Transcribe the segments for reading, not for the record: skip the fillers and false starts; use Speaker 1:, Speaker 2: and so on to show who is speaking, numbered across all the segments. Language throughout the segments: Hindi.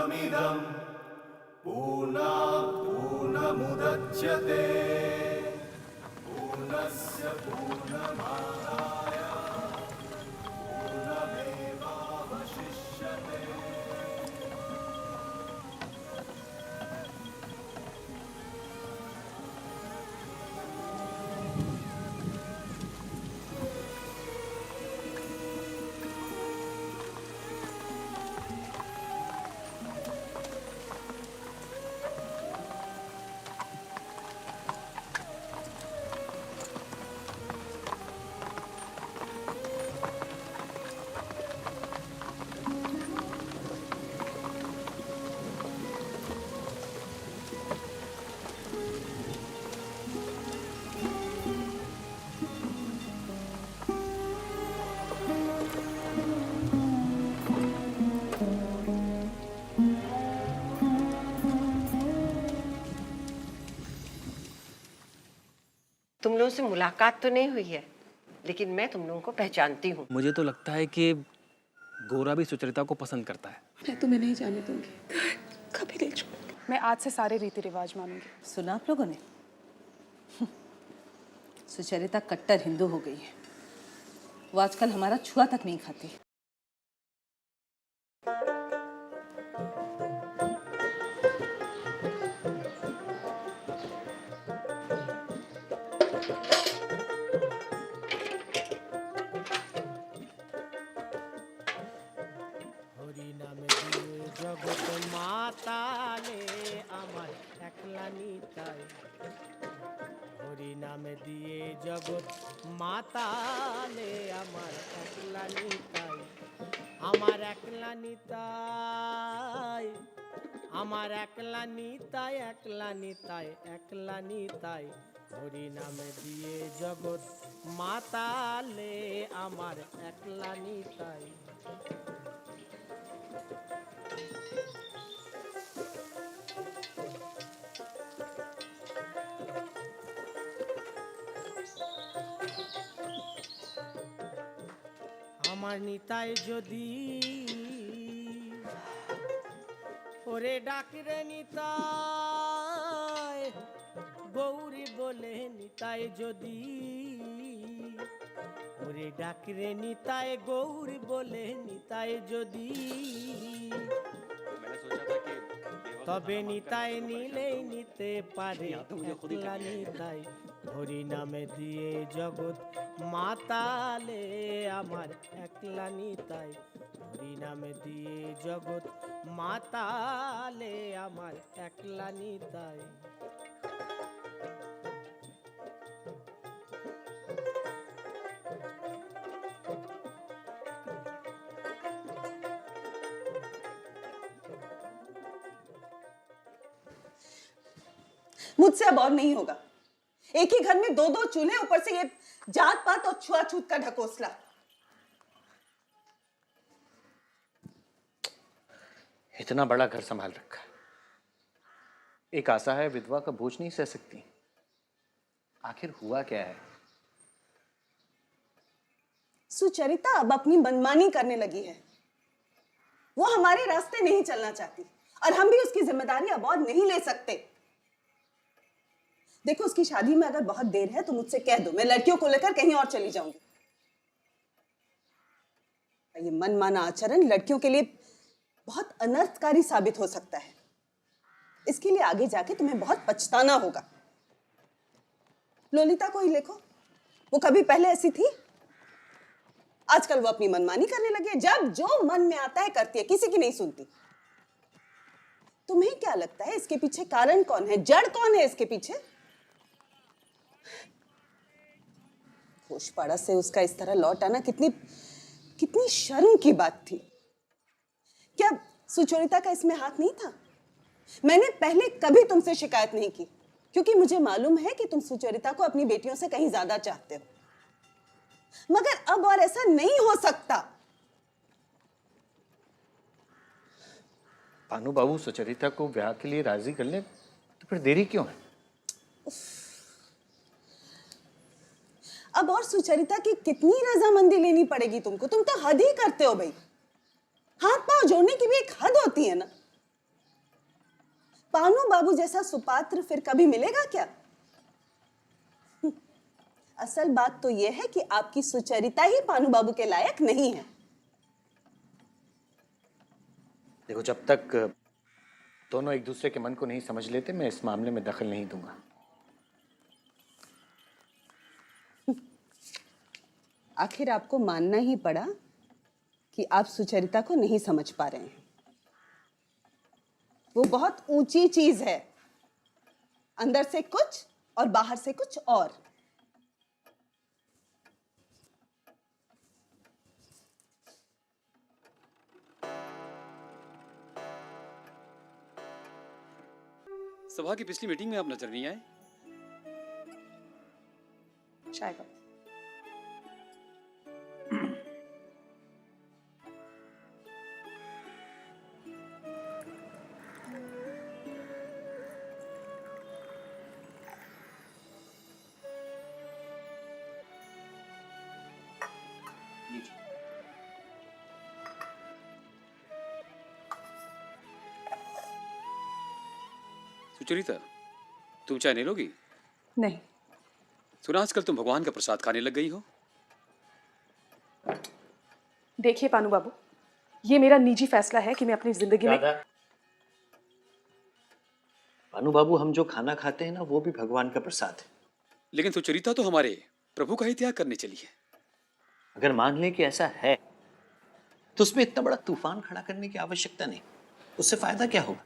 Speaker 1: पूर्णमिदं पूर्णात् पूर्णमुदच्यते पूर्णस्य पूर्णमादाय पूर्णमेवावशिष्यते।
Speaker 2: तुम लोगों से मुलाकात तो नहीं हुई है, लेकिन मैं तुम लोगों को पहचानती हूँ।
Speaker 3: मुझे तो लगता है कि गोरा भी सुचरिता को पसंद करता है।
Speaker 4: मैं तुम्हें नहीं जाने दूंगी, कभी नहीं छोड़ूंगी।
Speaker 5: मैं आज से सारे रीति रिवाज मानूंगी।
Speaker 6: सुना आप लोगों ने? सुचरिता कट्टर हिंदू हो गई है। वो आजकल हमारा छुआ तक नहीं खाती।
Speaker 7: জগৎ মাতালে আমার একলা নিতাই, হরি নামে দিয়ে জগৎ মাতালে আমার একলা নিতাই, আমার একলা নিতাই, আমার একলা নিতাই, একলা নিতাই, একলা নিতাই, হরি নামে দিয়ে জগৎ মাতালে আমার একলা নিতাই। আমার নিতাই যদি ওরে ডাকরে নিতাই, গৌরী বলে নিতাই যদি ওরে ডাকরে নিতাই, গৌরী বলে নিতাই যদি, তবে নিতাই নিলেই নিতে পারে একলা নিতাই, হরি নামে দিয়ে জগৎ মাতালে আমার একলা নিতাই, হরি নামে দিয়ে জগৎ মাতালে আমার একলা নিতাই।
Speaker 4: मुझसे अब और नहीं होगा। एक ही घर में दो दो चूल्हे, ऊपर से ये जात पात और छुआछूत का ढकोसला।
Speaker 8: इतना बड़ा घर संभाल रखा है, एक आशा है विधवा का बोझ नहीं सह सकती। आखिर हुआ क्या है?
Speaker 4: सुचरिता अब अपनी मनमानी करने लगी है। वो हमारे रास्ते नहीं चलना चाहती और हम भी उसकी जिम्मेदारी अब और नहीं ले सकते। देखो, उसकी शादी में अगर बहुत देर है तो मुझसे कह दो, मैं लड़कियों को लेकर कहीं और चली जाऊंगी। ये मनमाना आचरण लड़कियों के लिए बहुत अनर्थकारी साबित हो सकता है। इसके लिए आगे जाके तुम्हें बहुत पछताना होगा। लोलिता को ही देखो, वो कभी पहले ऐसी थी? आजकल वो अपनी मनमानी करने लगी है। जब जो मन में आता है करती है, किसी की नहीं सुनती। तुम्हें क्या लगता है इसके पीछे कारण कौन है, जड़ कौन है इसके पीछे? घोषपाड़ा से उसका इस तरह लौट आना कितनी कितनी शर्म की बात थी। क्या सुचरिता का इसमें हाथ नहीं था? मैंने पहले कभी तुमसे शिकायत नहीं की, क्योंकि मुझे मालूम है कि तुम सुचरिता को अपनी बेटियों से कहीं ज्यादा चाहते हो। मगर अब और ऐसा नहीं हो सकता।
Speaker 8: भानु बाबू सुचरिता को ब्याह के लिए राजी कर ले तो फिर देरी क्यों है?
Speaker 4: अब और सुचरिता की कितनी रजामंदी लेनी पड़ेगी तुमको? तुम तो हद ही करते हो भाई। हाथ पांव जोड़ने की भी एक हद होती है ना। पानू बाबू जैसा सुपात्र फिर कभी मिलेगा क्या? असल बात तो यह है कि आपकी सुचरिता ही पानू बाबू के लायक नहीं है।
Speaker 8: देखो, जब तक दोनों एक दूसरे के मन को नहीं समझ लेते, मैं इस मामले में दखल नहीं दूंगा।
Speaker 4: आखिर आपको मानना ही पड़ा कि आप सुचरिता को नहीं समझ पा रहे हैं। वो बहुत ऊंची चीज है, अंदर से कुछ और बाहर से कुछ और।
Speaker 9: सभा की पिछली मीटिंग में आप नजर नहीं आए।
Speaker 5: शायद
Speaker 9: सुचरिता, तुम चाय नहीं लोगी?
Speaker 5: नहीं।
Speaker 9: सुना आजकल तुम भगवान का प्रसाद खाने लग गई हो।
Speaker 5: देखिए पानू बाबू, ये मेरा निजी फैसला है कि मैं अपनी जिंदगी में।
Speaker 8: पानू बाबू, हम जो खाना खाते हैं ना, वो भी भगवान का प्रसाद है।
Speaker 9: लेकिन सुचरिता तो हमारे प्रभु का ही त्याग करने चली है।
Speaker 8: अगर मान लें कि ऐसा है, तो उसमें इतना बड़ा तूफान खड़ा करने की आवश्यकता नहीं। उससे फायदा क्या होगा?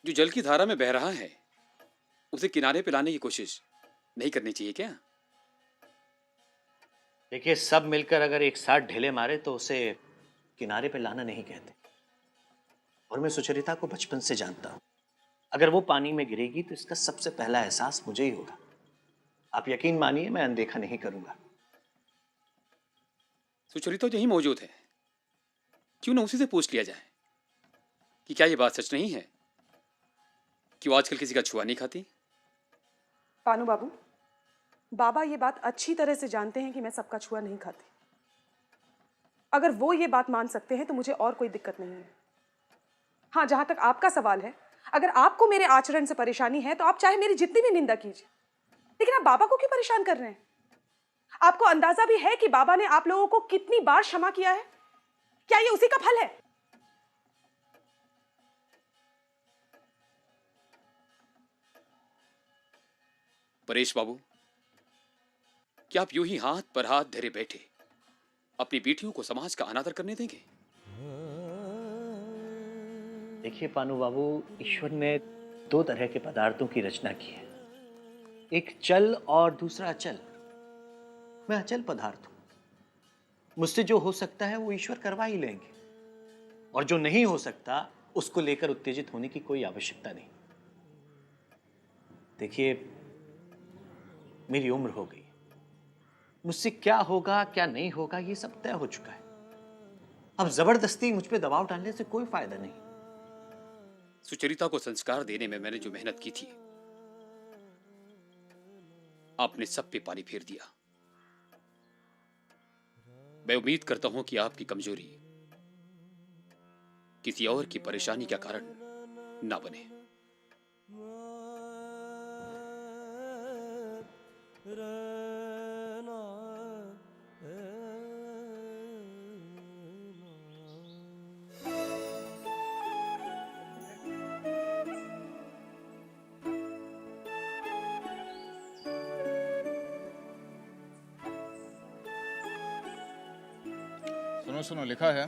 Speaker 9: जो जल की धारा में बह रहा है, उसे किनारे पे लाने की कोशिश नहीं करनी चाहिए क्या?
Speaker 8: देखिए, सब मिलकर अगर एक साथ ढेले मारे तो उसे किनारे पे लाना नहीं कहते। और मैं सुचरिता को बचपन से जानता हूं। अगर वो पानी में गिरेगी तो इसका सबसे पहला एहसास मुझे ही होगा। आप यकीन मानिए, मैं अनदेखा नहीं करूंगा।
Speaker 9: सुचरिता तो यही मौजूद है, क्यों ना उसी से पूछ लिया जाए कि क्या ये बात सच नहीं है कि वो आजकल किसी का छुआ नहीं खाती।
Speaker 5: पानू बाबू, बाबा ये बात अच्छी तरह से जानते हैं कि मैं सबका छुआ नहीं खाती। अगर वो ये बात मान सकते हैं तो मुझे और कोई दिक्कत नहीं है। हाँ, जहां तक आपका सवाल है, अगर आपको मेरे आचरण से परेशानी है तो आप चाहे मेरी जितनी भी निंदा कीजिए, लेकिन आप बाबा को क्यों परेशान कर रहे हैं? आपको अंदाजा भी है कि बाबा ने आप लोगों को कितनी बार क्षमा किया है? क्या ये उसी का फल है?
Speaker 9: परेश बाबू, क्या आप यूं ही हाथ पर हाथ धरे बैठे अपनी बेटियों को समाज का अनादर करने देंगे?
Speaker 8: देखिए पानू बाबू, ईश्वर ने दो तरह के पदार्थों की रचना की है, एक चल और दूसरा अचल। मैं अचल पदार्थ हूं। मुझसे जो हो सकता है वो ईश्वर करवा ही लेंगे, और जो नहीं हो सकता उसको लेकर उत्तेजित होने की कोई आवश्यकता नहीं। देखिए, मेरी उम्र हो गई, मुझसे क्या होगा क्या नहीं होगा ये सब तय हो चुका है। अब जबरदस्ती मुझ पे दबाव डालने से कोई फायदा नहीं।
Speaker 9: सुचरिता को संस्कार देने में मैंने जो मेहनत की थी, आपने सब पे पानी फेर दिया। मैं उम्मीद करता हूं कि आपकी कमजोरी किसी और की परेशानी का कारण ना बने।
Speaker 10: सुनो सुनो, लिखा है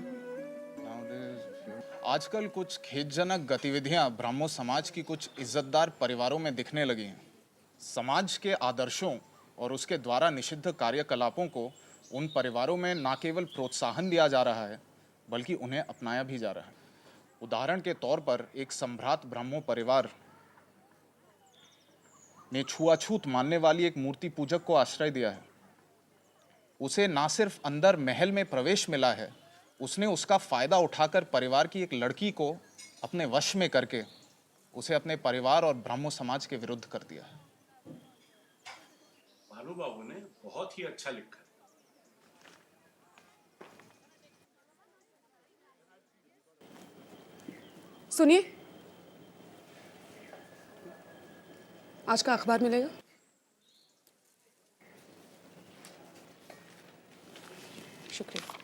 Speaker 10: आजकल कुछ खेदजनक गतिविधियां ब्राह्मो समाज की कुछ इज्जतदार परिवारों में दिखने लगी हैं। समाज के आदर्शों और उसके द्वारा निषिद्ध कार्यकलापों को उन परिवारों में न केवल प्रोत्साहन दिया जा रहा है, बल्कि उन्हें अपनाया भी जा रहा है। उदाहरण के तौर पर एक सम्भ्रात ब्राह्मो परिवार ने छुआछूत मानने वाली एक मूर्ति पूजक को आश्रय दिया है। उसे ना सिर्फ अंदर महल में प्रवेश मिला है, उसने उसका फायदा उठाकर परिवार की एक लड़की को अपने वश में करके उसे अपने परिवार और ब्राह्मो समाज के विरुद्ध कर दिया है।
Speaker 11: भानु बाबू ने बहुत ही अच्छा लिखा।
Speaker 5: सुनिए, आज का अखबार मिलेगा? शुक्रिया।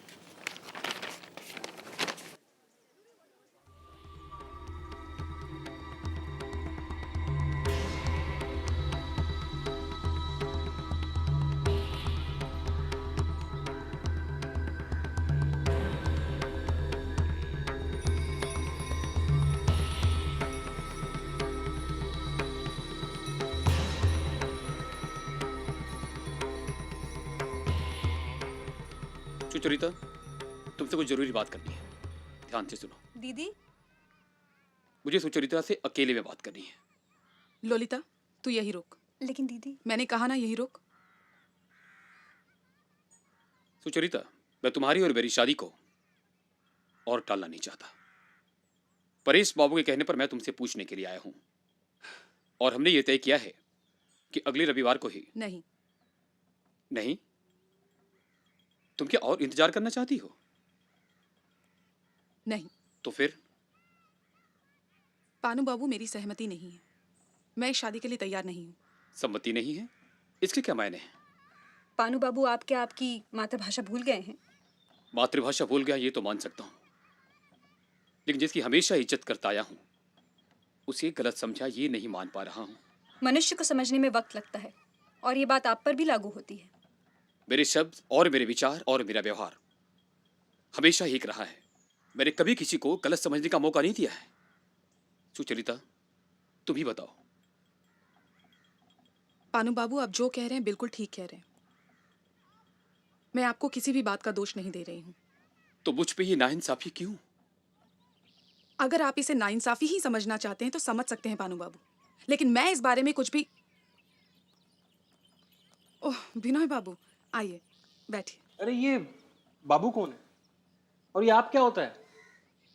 Speaker 9: सुचरिता, तुमसे कुछ जरूरी बात करनी है, ध्यान से सुनो।
Speaker 6: दीदी।
Speaker 9: मुझे सुचरिता से अकेले में बात करनी है।
Speaker 5: लोलिता, तू यही रुक।
Speaker 6: लेकिन दीदी।
Speaker 5: मैंने कहा ना यही रुक।
Speaker 9: सुचरिता, मैं तुम्हारी और मेरी शादी को और टालना नहीं चाहता। परेश बाबू के कहने पर मैं तुमसे पूछने के लिए आया हूं, और हमने ये तय किया है कि अगले रविवार को ही।
Speaker 5: नहीं।
Speaker 9: नहीं? तुम क्या और इंतजार करना चाहती हो?
Speaker 5: नहीं।
Speaker 9: तो फिर?
Speaker 5: पानू बाबू, मेरी सहमति नहीं है। मैं इस शादी के लिए तैयार नहीं हूँ।
Speaker 9: सम्मति नहीं है? इसके क्या मायने हैं?
Speaker 6: पानू बाबू, आप क्या आपकी मातृभाषा भूल गए हैं?
Speaker 9: मातृभाषा भूल गया ये तो मान सकता हूँ, लेकिन जिसकी हमेशा इज्जत करता आया हूँ उसे गलत समझा ये नहीं मान पा रहा हूँ।
Speaker 6: मनुष्य को समझने में वक्त लगता है, और ये बात आप पर भी लागू होती है।
Speaker 9: मेरे शब्द और मेरे विचार और मेरा व्यवहार हमेशा एक रहा है। मैंने कभी किसी को गलत समझने का मौका नहीं दिया है। सुचरिता, तुम ही बताओ।
Speaker 5: पानू बाबू, आप जो कह रहे हैं बिल्कुल ठीक कह रहे हैं। मैं आपको किसी भी बात का दोष नहीं दे रही हूँ।
Speaker 9: तो मुझ पे ये नाइंसाफी क्यों?
Speaker 5: अगर आप इसे नाइंसाफी ही समझना चाहते हैं तो समझ सकते हैं पानू बाबू, लेकिन मैं इस बारे में कुछ भी। ओह बिनोय बाबू, आइए बैठिए।
Speaker 3: अरे ये बाबू कौन है और ये आप क्या होता है?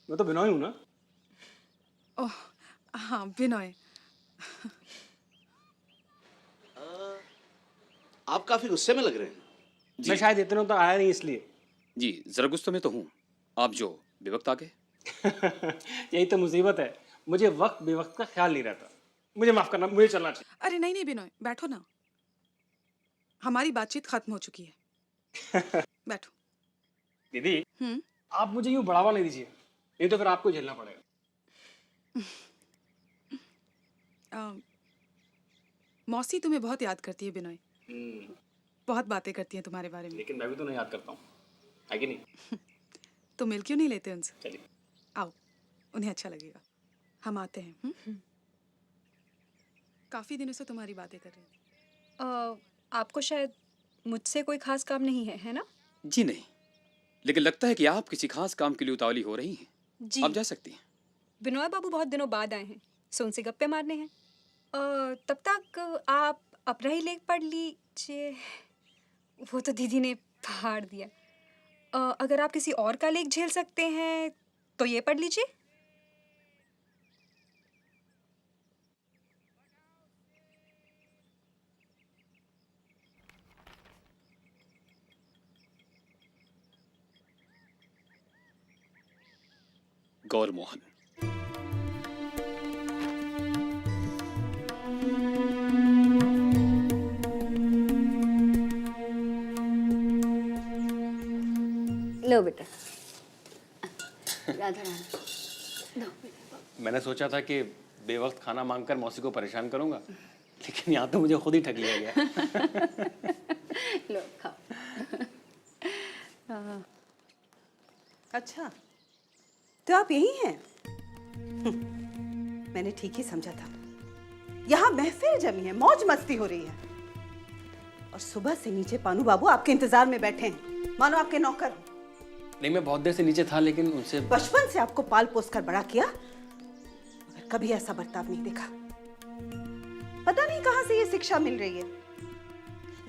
Speaker 3: मैं तो बिनोय हूं ना।
Speaker 5: ओह हाँ, बिनोय।
Speaker 12: आप काफी गुस्से में लग रहे हैं।
Speaker 3: मैं शायद इतने तो आया नहीं इसलिए।
Speaker 9: जी, जरा गुस्से में तो हूँ। आप जो बेवक्त आ गए।
Speaker 3: यही तो मुसीबत है, मुझे वक्त बेवक्त का ख्याल नहीं रहता। मुझे माफ करना, मुझे चलना चाहिए।
Speaker 5: अरे नहीं नहीं बिनोय, बैठो ना। हमारी बातचीत खत्म हो चुकी है। बैठो।
Speaker 3: दीदी, आप मुझे यूं बढ़ावा नहीं दीजिए, नहीं तो फिर आपको झेलना पड़ेगा।
Speaker 5: मौसी तुम्हें बहुत याद करती है बिनोय। बहुत बातें करती हैं तुम्हारे बारे में।
Speaker 3: लेकिन मैं भी तो नहीं याद करता हूँ, है कि नहीं?
Speaker 5: तो मिल क्यों नहीं लेते उनसे?
Speaker 3: चलिए
Speaker 5: आओ, उन्हें अच्छा लगेगा। हम आते हैं। काफी दिनों से तुम्हारी बातें कर रहे हैं।
Speaker 6: आपको शायद मुझसे कोई खास काम नहीं है, है ना?
Speaker 9: जी नहीं, लेकिन लगता है कि आप किसी खास काम के लिए उतावली हो रही हैं।
Speaker 6: जी।
Speaker 9: आप जा सकती हैं।
Speaker 6: बिनोय बाबू बहुत दिनों बाद आए हैं, सो उनसे गप्पे मारने हैं। तब तक आप अपना ही लेख पढ़ लीजिए। वो तो दीदी ने फाड़ दिया। अगर आप किसी और का लेख झेल सकते हैं तो ये पढ़ लीजिए।
Speaker 9: गौर मोहन।
Speaker 2: लो बेटा। राधा रानी।
Speaker 3: मैंने सोचा था कि बेवक्त खाना मांगकर मौसी को परेशान करूंगा, लेकिन यहाँ तो मुझे खुद ही ठग लिया गया।
Speaker 2: लो खाओ।
Speaker 4: अच्छा, तो आप यही हैं? मैंने ठीक ही समझा था। यहाँ महफिल जमी है, मौज मस्ती हो रही है, और सुबह से नीचे पानू बाबू आपके इंतजार में बैठे हैं, मानो आपके नौकर।
Speaker 3: नहीं, मैं बहुत देर से नीचे था, लेकिन उनसे
Speaker 4: बचपन से आपको पाल पोस कर बड़ा किया, मगर कभी ऐसा बर्ताव नहीं देखा। पता नहीं कहां से ये शिक्षा मिल रही है।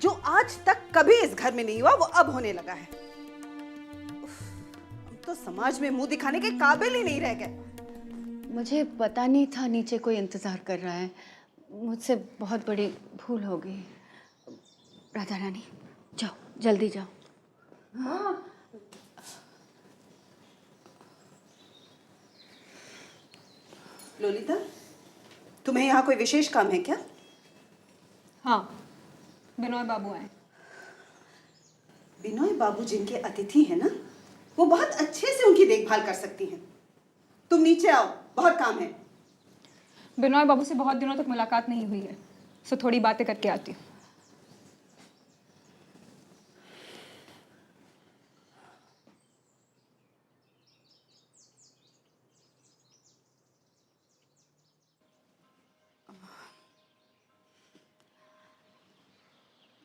Speaker 4: जो आज तक कभी इस घर में नहीं हुआ वो अब होने लगा है। हम तो समाज में मुंह दिखाने के काबिल ही नहीं रह गए।
Speaker 2: मुझे पता नहीं था नीचे कोई इंतजार कर रहा है। मुझसे बहुत बड़ी भूल हो गई। राधा रानी, जाओ जल्दी जाओ। हाँ।
Speaker 4: लोलिता, तुम्हें यहाँ कोई विशेष काम है क्या?
Speaker 6: बिनोय बाबू आए।
Speaker 4: बिनोय बाबू जिनके अतिथि हैं ना, वो बहुत अच्छे से उनकी देखभाल कर सकती हैं। तुम नीचे आओ, बहुत काम है।
Speaker 6: बिनोय बाबू से बहुत दिनों तक मुलाकात नहीं हुई है, सो थोड़ी बातें करके आती हूँ।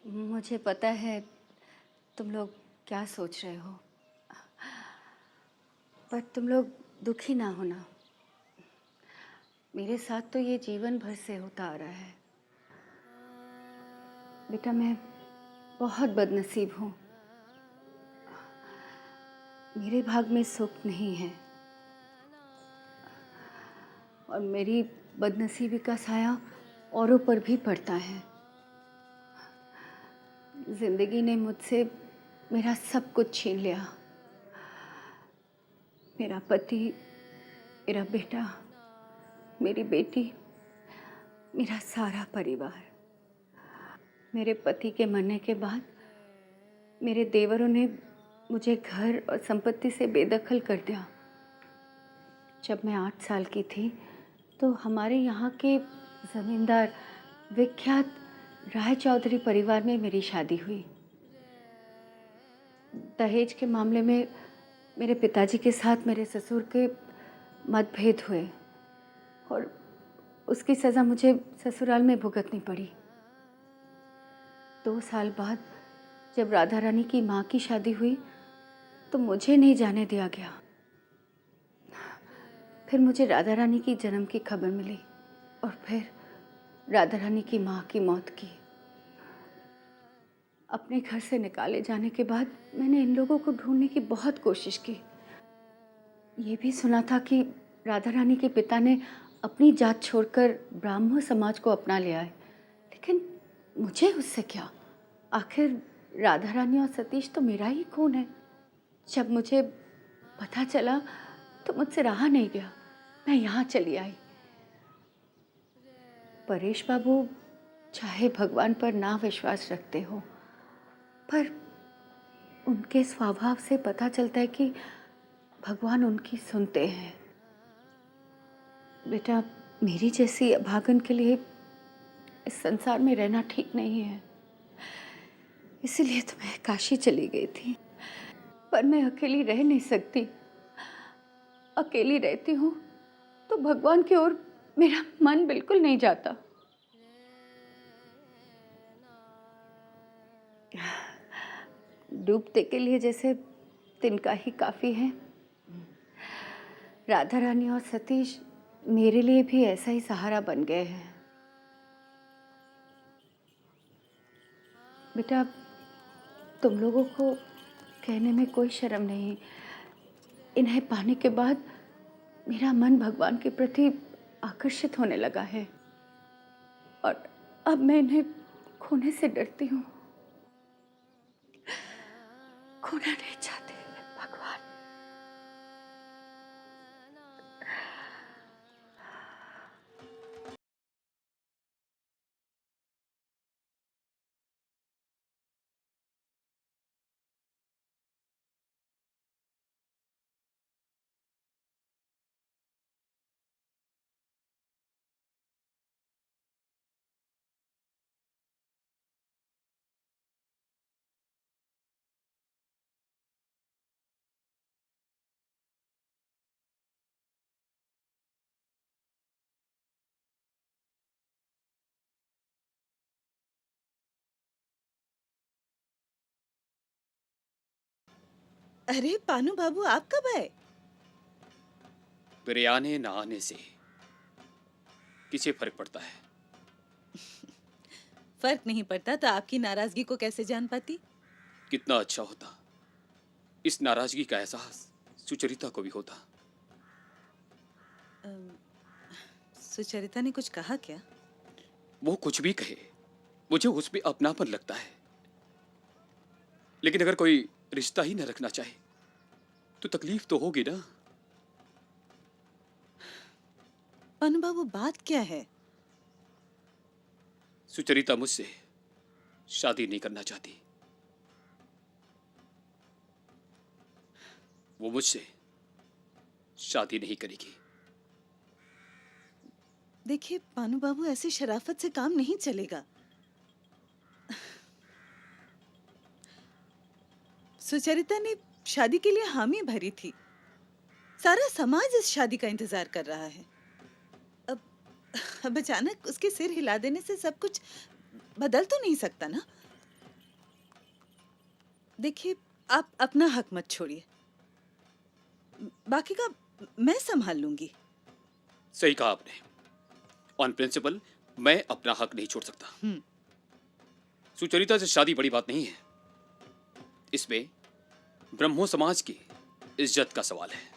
Speaker 2: मुझे पता है तुम लोग क्या सोच रहे हो, पर तुम लोग दुखी ना होना। मेरे साथ तो ये जीवन भर से होता आ रहा है। बेटा मैं बहुत बदनसीब हूँ। मेरे भाग में सुख नहीं है और मेरी बदनसीबी का साया औरों पर भी पड़ता है। जिंदगी ने मुझसे मेरा सब कुछ छीन लिया। मेरा पति, मेरा बेटा, मेरी बेटी, मेरा सारा परिवार। मेरे पति के मरने के बाद मेरे देवरों ने मुझे घर और संपत्ति से बेदखल कर दिया। जब मैं 8 साल की थी तो हमारे यहाँ के ज़मींदार विख्यात राय चौधरी परिवार में मेरी शादी हुई। दहेज के मामले में मेरे पिताजी के साथ मेरे ससुर के मतभेद हुए और उसकी सज़ा मुझे ससुराल में भुगतनी पड़ी। 2 साल बाद जब राधा रानी की माँ की शादी हुई तो मुझे नहीं जाने दिया गया। फिर मुझे राधा रानी की जन्म की खबर मिली और फिर राधा रानी की माँ की मौत की। अपने घर से निकाले जाने के बाद मैंने इन लोगों को ढूंढने की बहुत कोशिश की। ये भी सुना था कि राधा रानी के पिता ने अपनी जात छोड़कर ब्राह्मण समाज को अपना लिया है, लेकिन मुझे उससे क्या? आखिर राधा रानी और सतीश तो मेरा ही खून है। जब मुझे पता चला तो मुझसे रहा नहीं गया, मैं यहाँ चली आई। परेश बाबू चाहे भगवान पर ना विश्वास रखते हो, पर उनके स्वभाव से पता चलता है कि भगवान उनकी सुनते हैं। बेटा मेरी जैसी अभागन के लिए इस संसार में रहना ठीक नहीं है, इसीलिए तो मैं काशी चली गई थी। पर मैं अकेली रह नहीं सकती। अकेली रहती हूँ तो भगवान की ओर मेरा मन बिल्कुल नहीं जाता। डूबते के लिए जैसे तिनका ही काफी है, राधा रानी और सतीश मेरे लिए भी ऐसा ही सहारा बन गए हैं। बेटा तुम लोगों को कहने में कोई शर्म नहीं, इन्हें पाने के बाद मेरा मन भगवान के प्रति आकर्षित होने लगा है और अब मैं इन्हें खोने से डरती हूँ। खोना नहीं चाहती भगवान।
Speaker 4: अरे पानू बाबू आप कब आए?
Speaker 9: मेरे आने ना आने से किसे फर्क पड़ता है?
Speaker 13: फर्क नहीं पड़ता तो आपकी नाराजगी को कैसे जान पाती?
Speaker 9: कितना अच्छा होता इस नाराजगी का एहसास सुचरिता को भी होता।
Speaker 13: सुचरिता ने कुछ कहा क्या?
Speaker 9: वो कुछ भी कहे, मुझे उसमें अपनापन लगता है। लेकिन अगर कोई रिश्ता ही न रखना चाहे तो तकलीफ तो होगी ना।
Speaker 13: पानू बाबू बात क्या है?
Speaker 9: सुचरिता मुझसे शादी नहीं करना चाहती। वो मुझसे शादी नहीं करेगी।
Speaker 13: देखिए पानू बाबू, ऐसे शराफत से काम नहीं चलेगा। सुचरिता ने शादी के लिए हामी भरी थी। सारा समाज इस शादी का इंतजार कर रहा है। अब अचानक उसके सिर हिला देने से सब कुछ बदल तो नहीं सकता ना। देखिए, आप अपना हक मत छोड़िए, बाकी का मैं संभाल लूंगी।
Speaker 9: सही कहा आपने। ऑन प्रिंसिपल मैं अपना हक नहीं छोड़ सकता। सुचरिता से शादी बड़ी बात नहीं है, इसमें ब्रह्मो समाज की इज्जत का सवाल है।